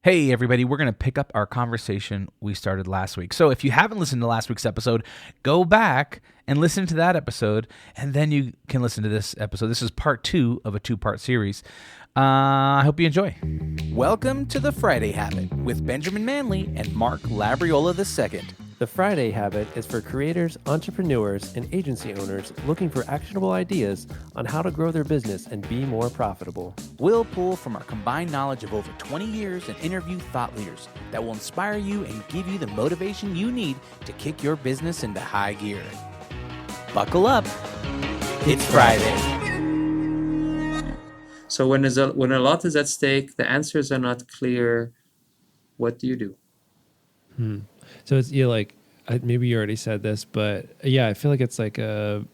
Hey, everybody, we're going to pick up our conversation we started last week. So if you haven't listened to last week's episode, go back and listen to that episode, and then you can listen to this episode. This is part 2 of a 2-part series. I hope you enjoy. Welcome to The Friday Habit with Benjamin Manley and Mark Labriola II. The Friday Habit is for creators, entrepreneurs, and agency owners looking for actionable ideas on how to grow their business and be more profitable. We'll pull from our combined knowledge of over 20 years and interview thought leaders that will inspire you and give you the motivation you need to kick your business into high gear. Buckle up. It's Friday. So when a lot is at stake, the answers are not clear, what do you do? So it's maybe you already said this, but I feel like it's like a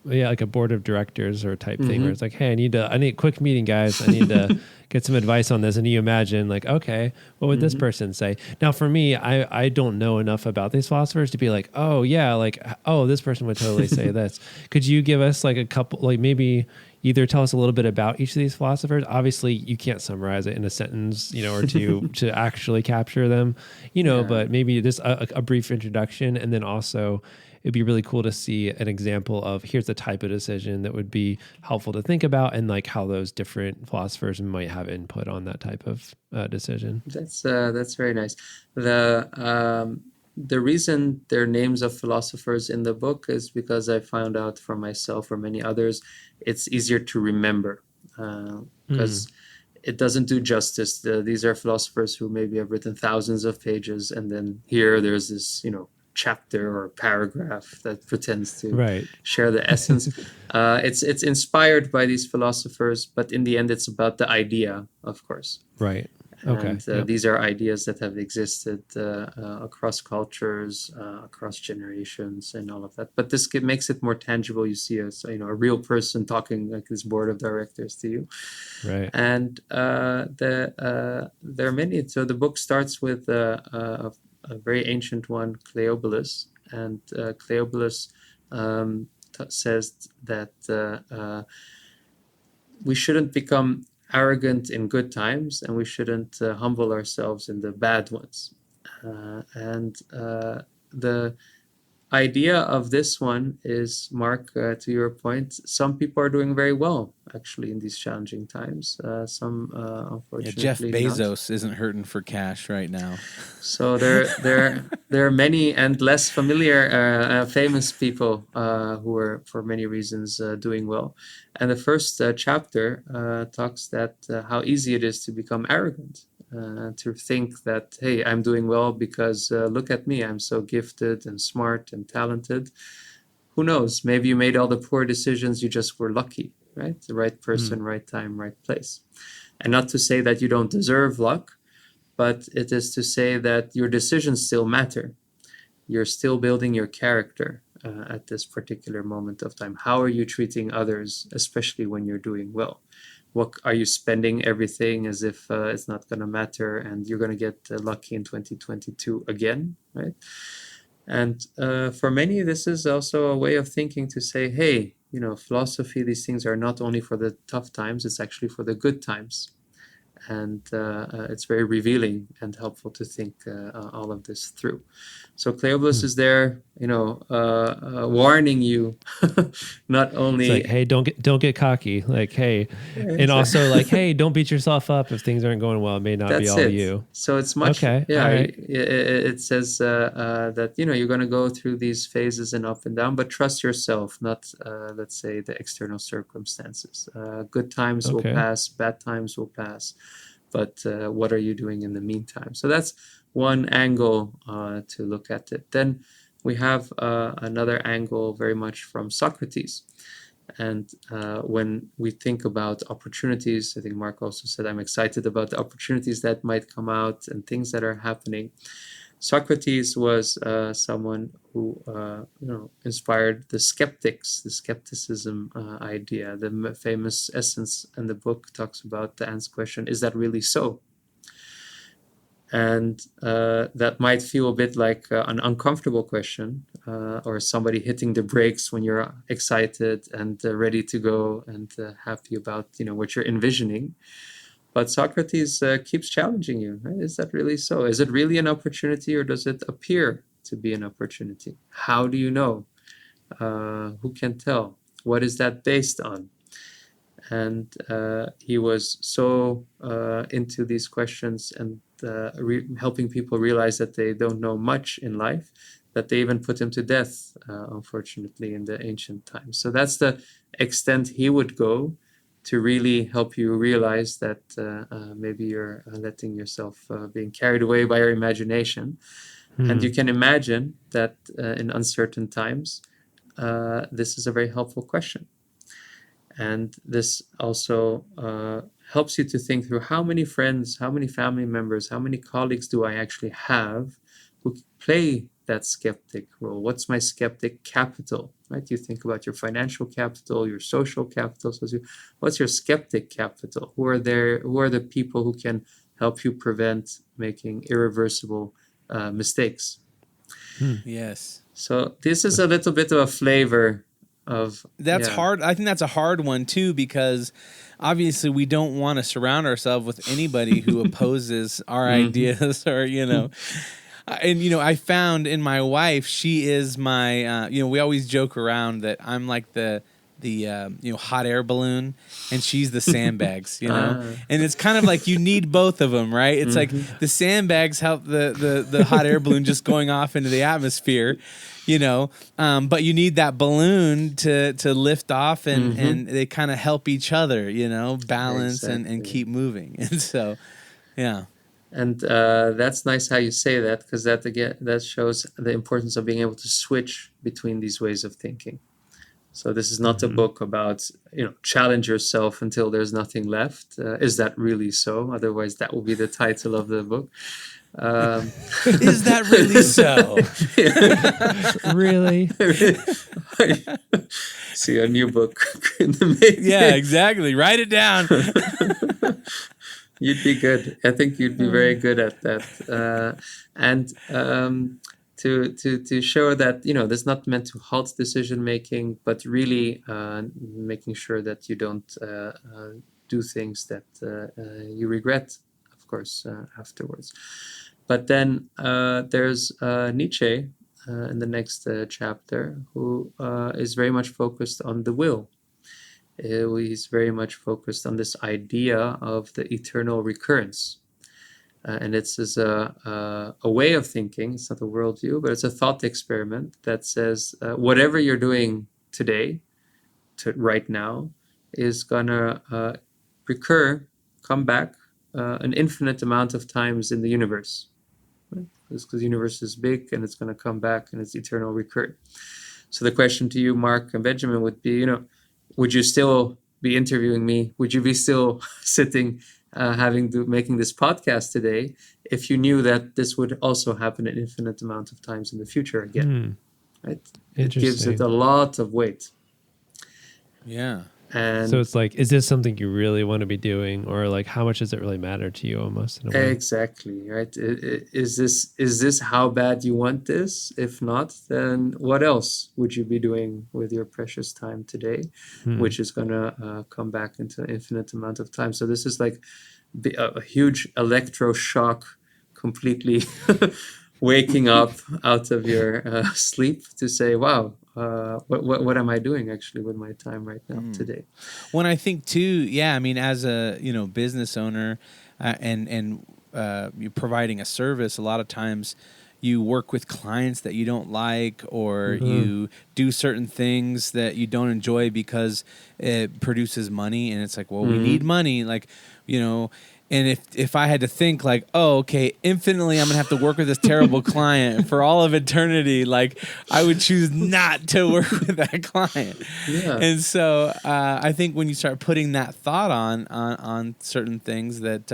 board of directors or type thing where it's like, hey, I need a quick meeting, guys. I need to get some advice on this. And you imagine like, okay, what would this person say? Now for me, I don't know enough about these philosophers to be like, this person would totally say this. Could you give us like a couple, like maybe either tell us a little bit about each of these philosophers? Obviously, you can't summarize it in a sentence, or two to actually capture them, but maybe just a brief introduction. And then also it'd be really cool to see an example of here's the type of decision that would be helpful to think about and like how those different philosophers might have input on that type of decision. That's very nice. The reason there are names of philosophers in the book is because I found out for myself or many others, it's easier to remember because it doesn't do justice. These are philosophers who maybe have written thousands of pages, and then here there's this, chapter or paragraph that pretends to share the essence. It's inspired by these philosophers, but in the end, it's about the idea, of course. Right. And these are ideas that have existed across cultures, across generations, and all of that. But this makes it more tangible. You see a real person talking like this board of directors to you. Right. And there are many. So the book starts with a very ancient one, Cleobulus. And Cleobulus says that we shouldn't become arrogant in good times, and we shouldn't humble ourselves in the bad ones. And the idea of this one is, Mark, to your point, some people are doing very well, actually, in these challenging times. Some, unfortunately, Jeff not. Bezos isn't hurting for cash right now. So there are many and less familiar, famous people who are, for many reasons, doing well. And the first chapter talks that how easy it is to become arrogant, to think that, hey, I'm doing well because look at me, I'm so gifted and smart and talented. Who knows? Maybe you made all the poor decisions, you just were lucky, right? The right person, right time, right place. And not to say that you don't deserve luck, but it is to say that your decisions still matter. You're still building your character at this particular moment of time. How are you treating others, especially when you're doing well? What are you spending everything as if it's not going to matter and you're going to get lucky in 2022 again, right? And for many, this is also a way of thinking to say, hey, philosophy, these things are not only for the tough times, it's actually for the good times. And it's very revealing and helpful to think all of this through. So Cleobulus is there, warning you, not only it's like, hey, don't get cocky. Like, hey, and also like, hey, don't beat yourself up if things aren't going well. It may not be all you. So it's much. Okay. Yeah. Right. It says that you're going to go through these phases and up and down, but trust yourself, not let's say the external circumstances. Good times will pass, bad times will pass. But what are you doing in the meantime? So that's one angle to look at it. Then we have another angle very much from Socrates. And when we think about opportunities, I think Mark also said, I'm excited about the opportunities that might come out and things that are happening. Socrates was someone who inspired the skeptics, the skepticism idea. The famous essence in the book talks about the answer question, is that really so? And that might feel a bit like an uncomfortable question or somebody hitting the brakes when you're excited and ready to go and happy about what you're envisioning. But Socrates keeps challenging you. Right? Is that really so? Is it really an opportunity, or does it appear to be an opportunity? How do you know? Who can tell? What is that based on? And he was so into these questions and helping people realize that they don't know much in life, that they even put him to death, unfortunately, in the ancient times. So that's the extent he would go to really help you realize that maybe you're letting yourself being carried away by your imagination. And you can imagine that in uncertain times, this is a very helpful question. And this also helps you to think through how many friends, how many family members, how many colleagues do I actually have who play that skeptic role? What's my skeptic capital? Right? You think about your financial capital, your social capital. So what's your skeptic capital? Who are there? Who are the people who can help you prevent making irreversible mistakes? Yes. So this is a little bit of a flavor of that's hard. I think that's a hard one too, because obviously we don't want to surround ourselves with anybody who opposes our ideas, or and I found in my wife, she is my we always joke around that I'm like the hot air balloon, and she's the sandbags, and it's kind of like you need both of them, right? It's like the sandbags help the hot air balloon just going off into the atmosphere, but you need that balloon to lift off, and they kind of help each other, balance and keep moving. And so, yeah. And that's nice how you say that, because that shows the importance of being able to switch between these ways of thinking. So this is not a book about, challenge yourself until there's nothing left. Is that really so? Otherwise, that will be the title of the book. Is that really so? Really? See a new book in the making. Yeah, exactly. Write it down. You'd be good. I think you'd be very good at that. To show that this is not meant to halt decision making, but really making sure that you don't do things that you regret, of course, afterwards. But then there's Nietzsche in the next chapter, who is very much focused on the will. He's very much focused on this idea of the eternal recurrence. And it's a way of thinking. It's not a worldview, but it's a thought experiment that says whatever you're doing today, right now, is going to come back an infinite amount of times in the universe. Right? Because the universe is big, and it's going to come back, and it's eternal recurrent. So the question to you, Mark and Benjamin, would be, would you still be interviewing me? Would you be still sitting making this podcast today if you knew that this would also happen an infinite amount of times in the future again? Right? It gives it a lot of weight. Yeah. And so it's like, is this something you really want to be doing, or like, how much does it really matter to you, almost in a way? Exactly, right? Is this how bad you want this? If not, then what else would you be doing with your precious time today, which is going to come back into an infinite amount of time? So this is like a huge electroshock, completely waking up out of your sleep to say, wow, what am I doing actually with my time right now today? When I think too, yeah, I mean, as a business owner and you're providing a service, a lot of times you work with clients that you don't like, or you do certain things that you don't enjoy because it produces money, and it's like, well, we need money, like, and if I had to think like, oh, okay, infinitely, I'm going to have to work with this terrible client for all of eternity, like, I would choose not to work with that client. Yeah. And so I think when you start putting that thought on certain things, that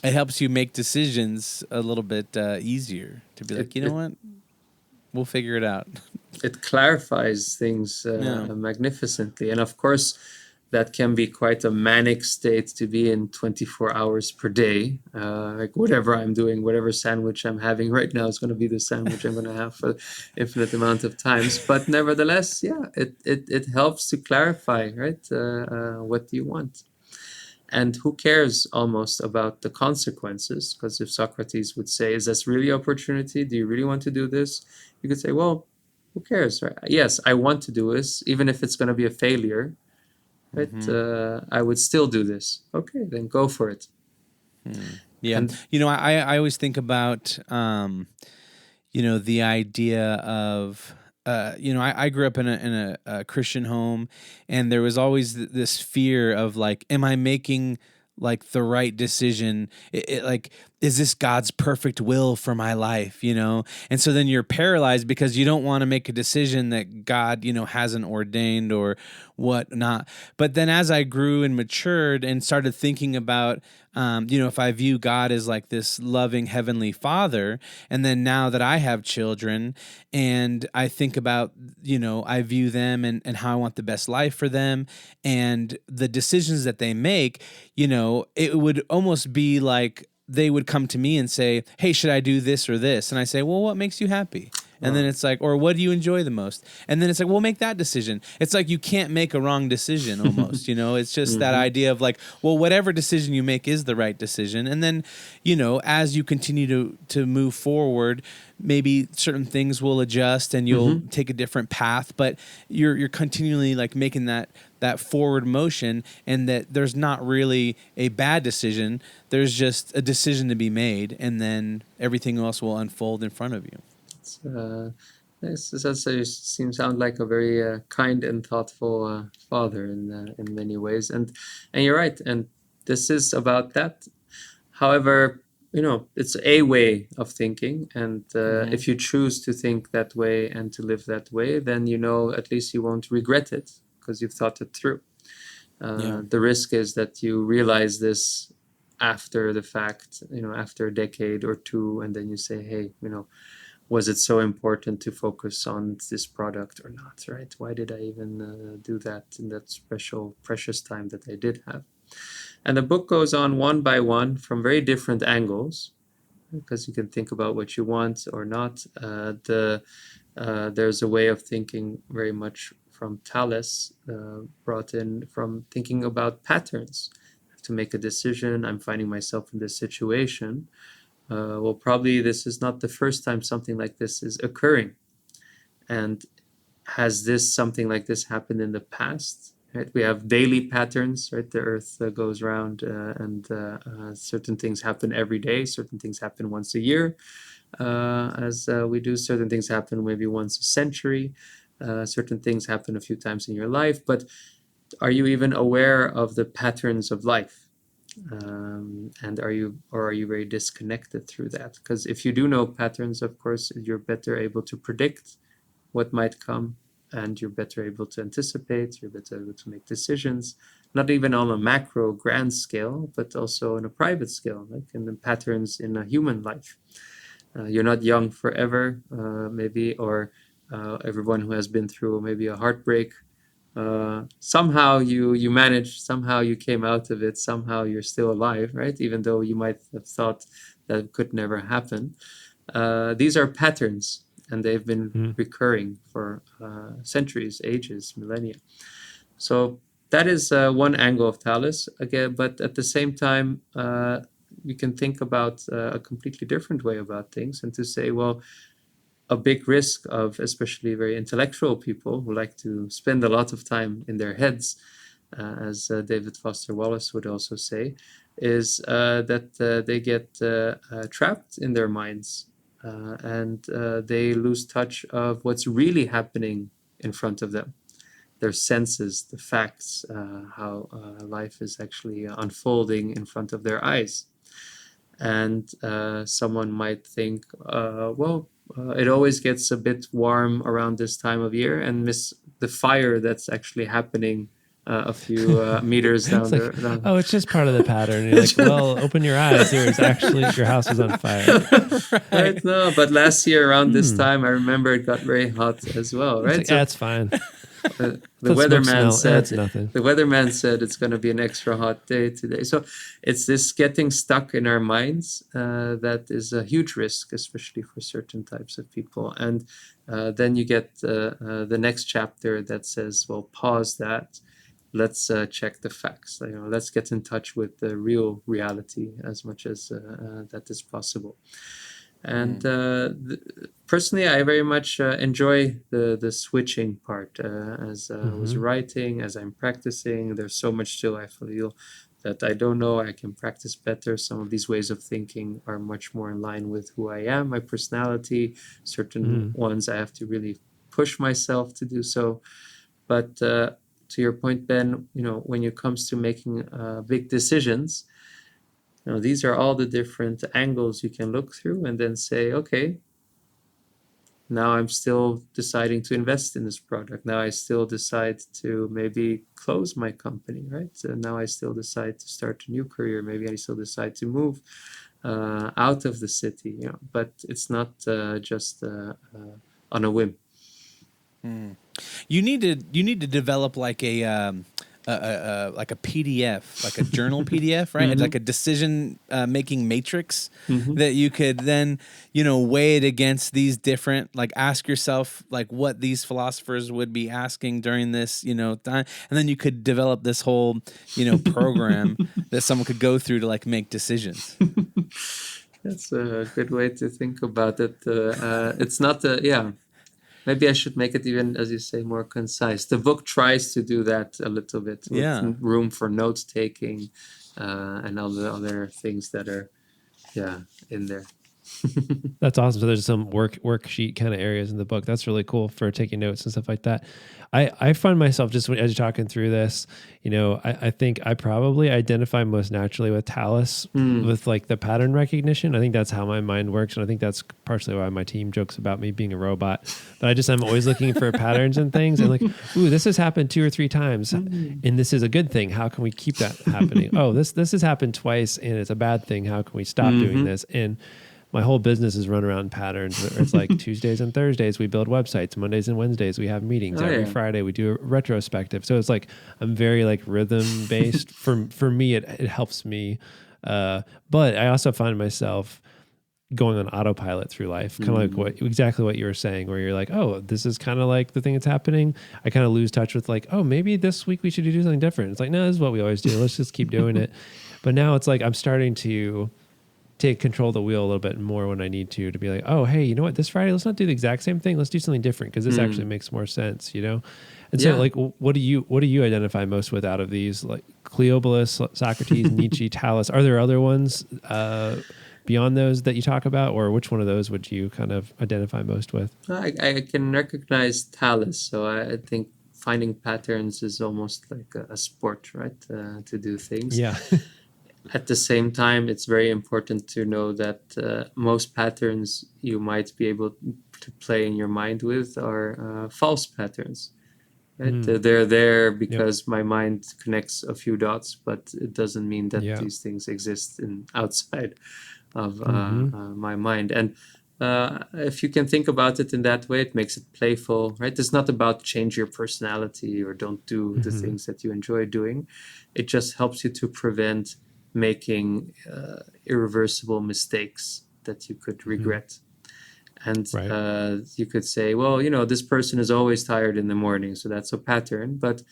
it helps you make decisions a little bit easier to be like, what? We'll figure it out. It clarifies things magnificently. And of course, that can be quite a manic state to be in 24 hours per day. Like whatever I'm doing, whatever sandwich I'm having right now is going to be the sandwich I'm going to have for infinite amount of times. But nevertheless, it helps to clarify, right? What do you want? And who cares almost about the consequences? Because if Socrates would say, is this really opportunity? Do you really want to do this? You could say, well, who cares, right? Yes, I want to do this, even if it's going to be a failure, right? I would still do this. Okay, then go for it. Yeah. And I always think about, the idea of, I grew up in a Christian home, and there was always this fear of like, am I making like the right decision? Like, is this God's perfect will for my life? And so then you're paralyzed because you don't want to make a decision that God, hasn't ordained or whatnot. But then as I grew and matured and started thinking about, if I view God as like this loving heavenly Father, and then now that I have children and I think about, I view them and how I want the best life for them and the decisions that they make, it would almost be like they would come to me and say, hey, should I do this or this? And I say, well, what makes you happy? And then it's like, or what do you enjoy the most? And then it's like, well, make that decision. It's like you can't make a wrong decision almost, It's just that idea of like, well, whatever decision you make is the right decision. And then, as you continue to move forward, maybe certain things will adjust and you'll take a different path, but you're continually like making that forward motion, and that there's not really a bad decision. There's just a decision to be made, and then everything else will unfold in front of you. Sound like a very kind and thoughtful father in many ways, and you're right. And this is about that. However, it's a way of thinking, and if you choose to think that way and to live that way, then at least you won't regret it because you've thought it through. The risk is that you realize this after the fact, after a decade or two, and then you say, hey, was it so important to focus on this product or not, right? Why did I even do that in that special, precious time that I did have? And the book goes on one by one from very different angles, because you can think about what you want or not. There's a way of thinking very much from Thales, brought in from thinking about patterns. I have to make a decision. I'm finding myself in this situation. Well, probably this is not the first time something like this is occurring. And has something like this happened in the past? Right? We have daily patterns, right? The earth goes round, and certain things happen every day. Certain things happen once a year, as we do. Certain things happen maybe once a century. Certain things happen a few times in your life. But are you even aware of the patterns of life? And are you very disconnected through that? Because if you do know patterns, of course, you're better able to predict what might come, and you're better able to anticipate, you're better able to make decisions, not even on a macro grand scale, but also on a private scale, like in the patterns in a human life. You're not young forever, maybe, or everyone who has been through maybe a heartbreak, somehow you managed, somehow you came out of it, somehow you're still alive, right? Even though you might have thought that could never happen. These are patterns, and they've been recurring for centuries, ages, millennia. So that is one angle of Thales. Again, but at the same time, you can think about a completely different way about things, and to say, well, a big risk of especially very intellectual people who like to spend a lot of time in their heads, as David Foster Wallace would also say, is that they get trapped in their minds, and they lose touch of what's really happening in front of them. Their senses, the facts, how life is actually unfolding in front of their eyes. And someone might think, it always gets a bit warm around this time of year, and miss the fire that's actually happening a few meters down there. Oh, it's just part of the pattern. You're like, well, open your eyes. There's actually, your house is on fire. Right? No, but last year around this time, I remember it got very hot as well, right? Like, it's fine. The weatherman said nothing. The weatherman said it's going to be an extra hot day today. So it's this getting stuck in our minds that is a huge risk, especially for certain types of people. And then you get the next chapter that says, well, pause that. let's check the facts. Let's get in touch with the real reality as much as that is possible. And personally, I very much enjoy the switching part. As I was writing, as I'm practicing, there's so much still I feel that I don't know. I can practice better. Some of these ways of thinking are much more in line with who I am, my personality. Certain ones I have to really push myself to do so. But to your point, Ben, when it comes to making big decisions, these are all the different angles you can look through and then say, okay, now I'm still deciding to invest in this product. Now I still decide to maybe close my company, right? So now I still decide to start a new career. Maybe I still decide to move out of the city, but it's not just on a whim. You need to develop like a PDF, like a journal PDF, right? It's like a decision making matrix that you could then, weigh it against these different, like ask yourself like what these philosophers would be asking during this, time. And then you could develop this whole, program that someone could go through to like make decisions. That's a good way to think about it. It's not maybe I should make it even, as you say, more concise. The book tries to do that a little bit with room for note taking and all the other things that are, in there. That's awesome. So there's some worksheet kind of areas in the book. That's really cool for taking notes and stuff like that. I find myself just as you're talking through this, I think I probably identify most naturally with Talus with like the pattern recognition. I think that's how my mind works. And I think that's partially why my team jokes about me being a robot. But I'm always looking for patterns and things and like, ooh, this has happened 2 or 3 times and this is a good thing. How can we keep that happening? Oh, this has happened twice and it's a bad thing. How can we stop doing this? And my whole business is run around patterns. It's like Tuesdays and Thursdays we build websites. Mondays and Wednesdays we have meetings. Every Friday we do a retrospective. So it's like I'm very like rhythm based. For me, it helps me. But I also find myself going on autopilot through life, kind of like exactly what you were saying, where you're like, oh, this is kind of like the thing that's happening. I kind of lose touch with like, oh, maybe this week we should do something different. It's like, no, this is what we always do. Let's just keep doing it. But now it's like I'm starting to take control of the wheel a little bit more when I need to be like, oh, hey, you know what? This Friday, let's not do the exact same thing. Let's do something different because this actually makes more sense, And so like, what do you identify most with out of these, like Cleobulus, Socrates, Nietzsche, Talus? Are there other ones beyond those that you talk about, or which one of those would you kind of identify most with? I can recognize Talus. So I think finding patterns is almost like a sport, right? To do things. Yeah. At the same time, it's very important to know that most patterns you might be able to play in your mind with are false patterns. Right? They're there because my mind connects a few dots, but it doesn't mean that these things exist outside of my mind. And if you can think about it in that way, it makes it playful, right? It's not about change your personality or don't do the things that you enjoy doing. It just helps you to prevent making irreversible mistakes that you could regret. And you could say, well, this person is always tired in the morning, so that's a pattern. But,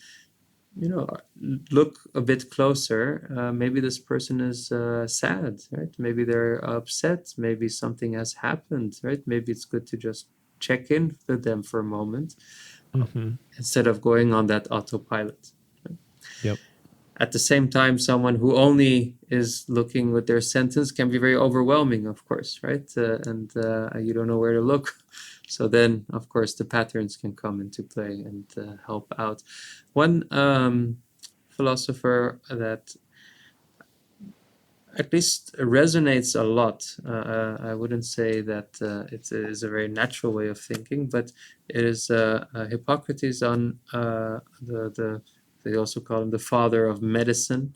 look a bit closer. Maybe this person is sad, right? Maybe they're upset. Maybe something has happened, right? Maybe it's good to just check in with them for a moment instead of going on that autopilot. Right? Yep. At the same time, someone who only is looking with their sentence can be very overwhelming, of course, right? And you don't know where to look. So then, of course, the patterns can come into play and help out. One philosopher that at least resonates a lot, I wouldn't say that it is a very natural way of thinking, but it is Hippocrates on they also call him the father of medicine.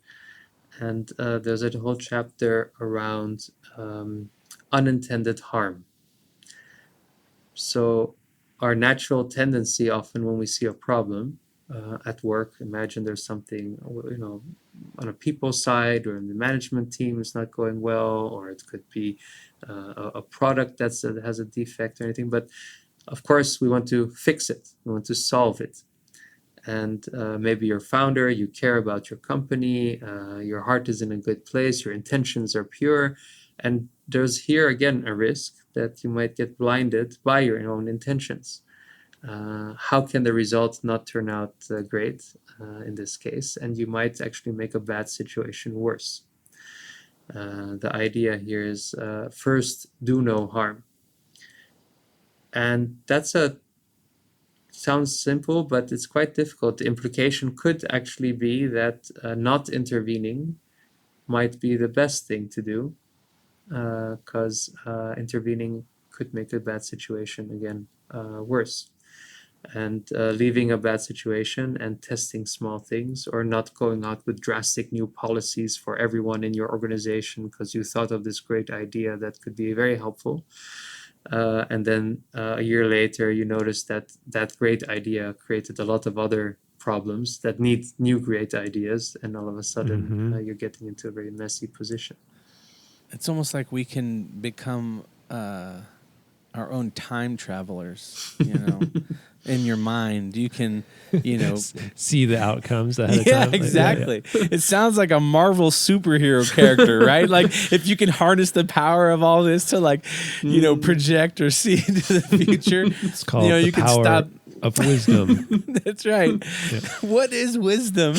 And there's a whole chapter around unintended harm. So our natural tendency often when we see a problem at work, imagine there's something, on a people side or in the management team is not going well, or it could be a product that has a defect or anything. But of course, we want to fix it. We want to solve it. and maybe you're founder, you care about your company, your heart is in a good place, your intentions are pure, and there's here again a risk that you might get blinded by your own intentions. How can the result not turn out great in this case? And you might actually make a bad situation worse. The idea here is first, do no harm. And sounds simple, but it's quite difficult. The implication could actually be that not intervening might be the best thing to do, because intervening could make a bad situation again worse. And leaving a bad situation and testing small things, or not going out with drastic new policies for everyone in your organization because you thought of this great idea that could be very helpful. And then a year later, you notice that that great idea created a lot of other problems that need new great ideas. And all of a sudden, you're getting into a very messy position. It's almost like we can become our own time travelers, in your mind. You can, see the outcomes ahead of yeah, time. exactly. It sounds like a Marvel superhero character, right? Like if you can harness the power of all this to project or see into the future, It's called the you can power stop. of wisdom. That's right. Yeah. What is wisdom?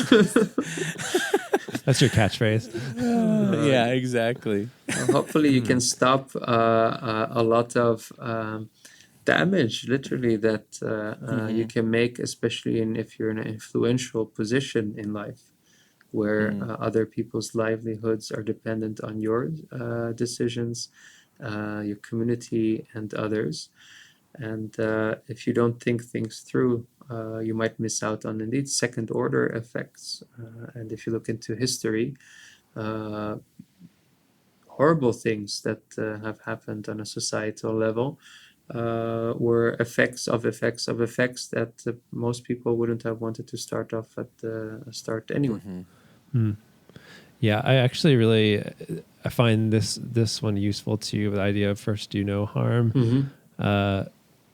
That's your catchphrase. Yeah, exactly. Well, hopefully, you can stop a lot of damage, literally, that you can make, especially if you're in an influential position in life, where other people's livelihoods are dependent on your decisions, your community, and others. And if you don't think things through, you might miss out on indeed second order effects. And if you look into history, horrible things that have happened on a societal level were effects that most people wouldn't have wanted to start off at the start anyway. Yeah, I actually really I find this one useful too, the idea of first do no harm.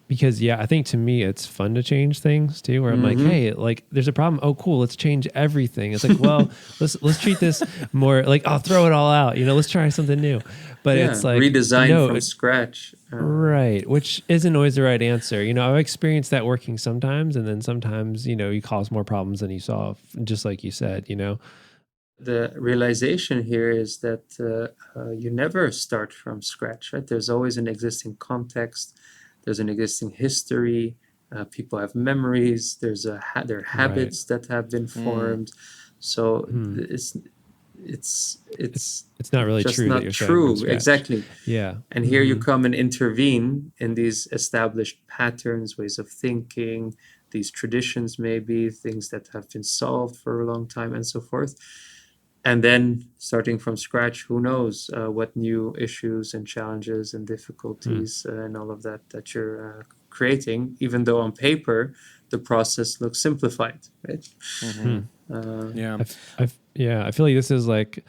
Because I think to me it's fun to change things too, where I'm like, hey, like there's a problem. Oh, cool, let's change everything. It's like, well, let's treat this more like, I'll throw it all out. Let's try something new. But it's like redesign from scratch. Right, which isn't always the right answer. I've experienced that working sometimes, and then sometimes you cause more problems than you solve. Just like you said, The realization here is that you never start from scratch, right? There's always an existing context. There's an existing history. People have memories. There are habits that have been formed. So it's not really just true. not that you're true. starting from scratch. Exactly. Yeah. And here you come and intervene in these established patterns, ways of thinking, these traditions, maybe things that have been solved for a long time, and so forth. And then starting from scratch, who knows what new issues and challenges and difficulties and all of that you're creating, even though on paper the process looks simplified, right? I feel like this is like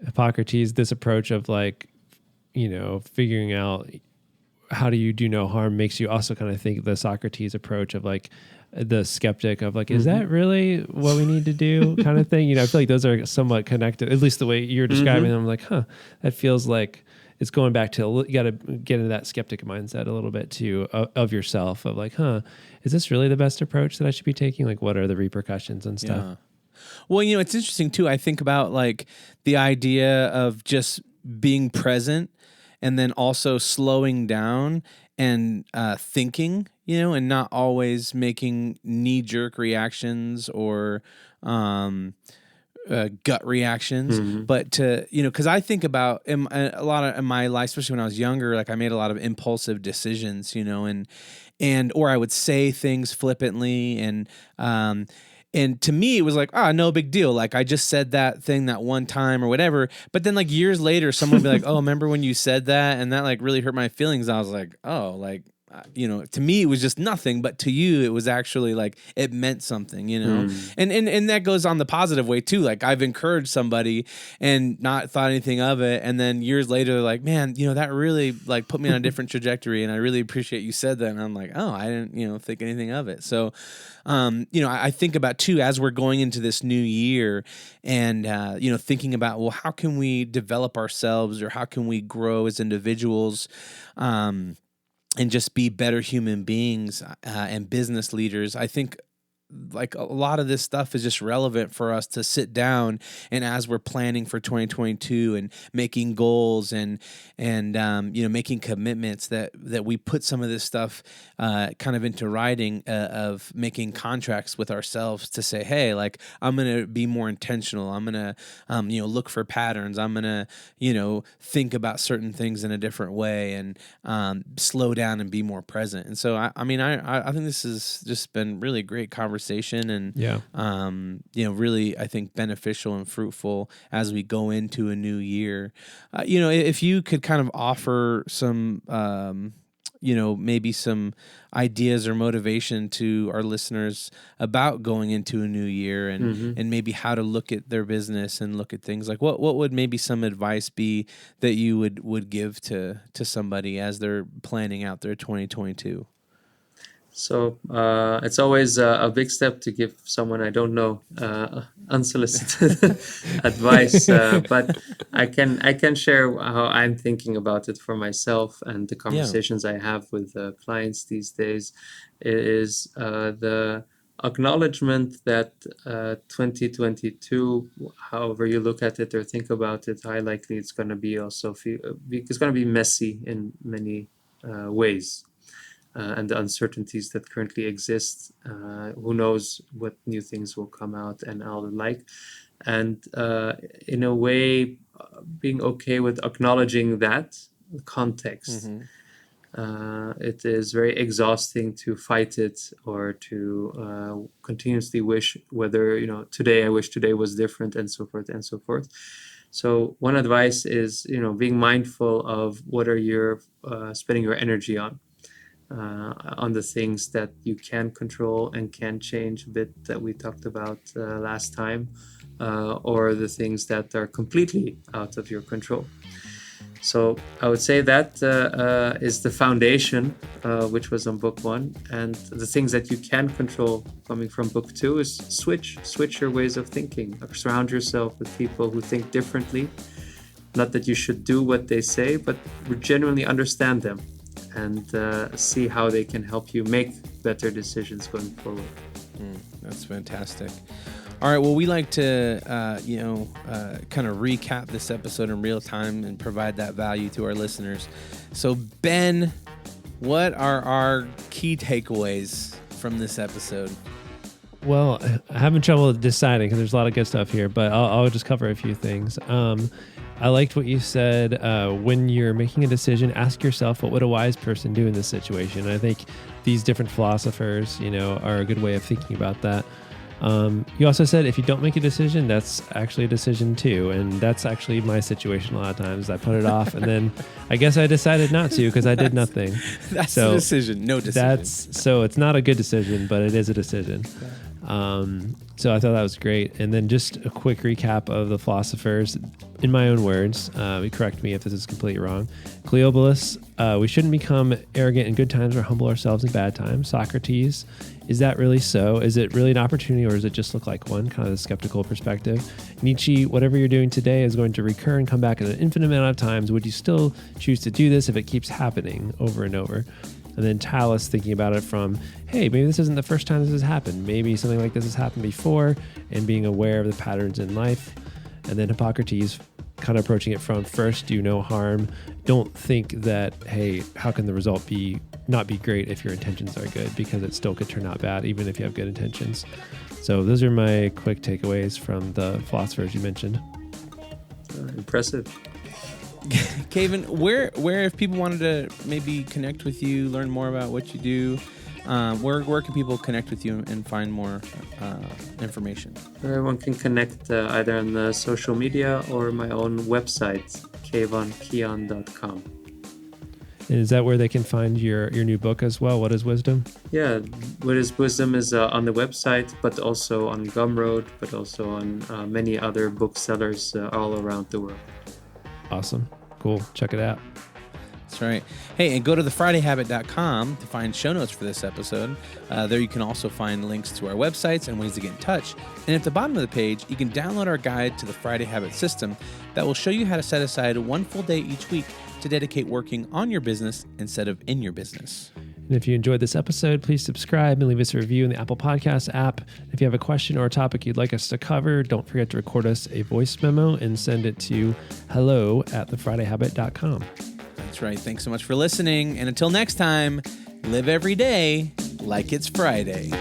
Hippocrates, this approach of figuring out how do you do no harm makes you also kind of think the Socrates approach of the skeptic of is that really what we need to do kind of thing. I feel like those are somewhat connected, at least the way you're describing them. I'm like, that feels like it's going back to, you got to get into that skeptic mindset a little bit too of yourself of is this really the best approach that I should be taking? What are the repercussions and stuff? Yeah. Well, it's interesting too. I think about the idea of just being present and then also slowing down and thinking, and not always making knee-jerk reactions or gut reactions, but to, because I think about a lot of in my life, especially when I was younger, I made a lot of impulsive decisions, and or I would say things flippantly, and to me, it was no big deal. I just said that thing that one time or whatever. But then years later, someone would be like, oh, remember when you said that? And that really hurt my feelings. I was like, oh, to me it was just nothing, but to you it was actually like it meant something, and that goes on the positive way too. Like I've encouraged somebody and not thought anything of it, and then years later they're like, man, that really like put me on a different trajectory, and I really appreciate you said that. And I'm like, oh, I didn't think anything of it. So I think about too, as we're going into this new year, and thinking about, well, how can we develop ourselves, or how can we grow as individuals, and just be better human beings and business leaders. I think like a lot of this stuff is just relevant for us to sit down, and as we're planning for 2022 and making goals and making commitments, that we put some of this stuff kind of into writing, of making contracts with ourselves to say, hey, like I'm going to be more intentional. I'm going to look for patterns. I'm going to think about certain things in a different way, and slow down and be more present. And so I think this has just been really great conversation, and really I think beneficial and fruitful as we go into a new year. If you could kind of offer some maybe some ideas or motivation to our listeners about going into a new year, and maybe how to look at their business and look at things, like what would maybe some advice be that you would give to somebody as they're planning out their 2022? So it's always a big step to give someone I don't know unsolicited advice, but I can share how I'm thinking about it for myself, and the conversations I have with clients these days is the acknowledgement that 2022, however you look at it or think about it, highly likely it's going to be it's going to be messy in many ways. And the uncertainties that currently exist, who knows what new things will come out and all the like. And in a way, being okay with acknowledging that context. It is very exhausting to fight it, or to continuously wish whether, today I wish today was different, and so forth and so forth. So one advice is, being mindful of what are you spending your energy on the things that you can control and can change a bit, that we talked about last time, or the things that are completely out of your control. So I would say that is the foundation, which was on book 1. And the things that you can control coming from book 2 is switch your ways of thinking. Surround yourself with people who think differently. Not that you should do what they say, but genuinely understand them, and see how they can help you make better decisions going forward. That's fantastic. All right, well, we like to, kind of recap this episode in real time and provide that value to our listeners. So, Ben, what are our key takeaways from this episode? Well, I'm having trouble deciding because there's a lot of good stuff here, but I'll just cover a few things. I liked what you said. When you're making a decision, ask yourself, what would a wise person do in this situation? And I think these different philosophers, are a good way of thinking about that. You also said if you don't make a decision, that's actually a decision too. And that's actually my situation a lot of times. I put it off, and then I guess I decided not to because I did nothing. That's a decision, no decision. So it's not a good decision, but it is a decision. So I thought that was great. And then just a quick recap of the philosophers. In my own words, correct me if this is completely wrong. Cleobulus, we shouldn't become arrogant in good times or humble ourselves in bad times. Socrates, is that really so? Is it really an opportunity, or does it just look like one? Kind of the skeptical perspective. Nietzsche, whatever you're doing today is going to recur and come back in an infinite amount of times. Would you still choose to do this if it keeps happening over and over? And then Talus, thinking about it from, hey, maybe this isn't the first time this has happened. Maybe something like this has happened before, and being aware of the patterns in life. And then Hippocrates, kind of approaching it from, first, do no harm. Don't think that, hey, how can the result not be great if your intentions are good, because it still could turn out bad even if you have good intentions. So those are my quick takeaways from the philosophers you mentioned. Impressive. Kayvan, where if people wanted to maybe connect with you, learn more about what you do, where can people connect with you and find more information? Everyone can connect either on social media or my own website, KayvanKian.com. And is that where they can find your new book as well? What is Wisdom? Yeah, What is Wisdom is on the website, but also on Gumroad, but also on many other booksellers all around the world. Awesome. Cool. Check it out. That's right. Hey, and go to thefridayhabit.com to find show notes for this episode. There you can also find links to our websites and ways to get in touch. And at the bottom of the page, you can download our guide to the Friday Habit system that will show you how to set aside one full day each week to dedicate working on your business instead of in your business. And if you enjoyed this episode, please subscribe and leave us a review in the Apple Podcast app. If you have a question or a topic you'd like us to cover, don't forget to record us a voice memo and send it to hello@thefridayhabit.com. That's right. Thanks so much for listening. And until next time, live every day like it's Friday.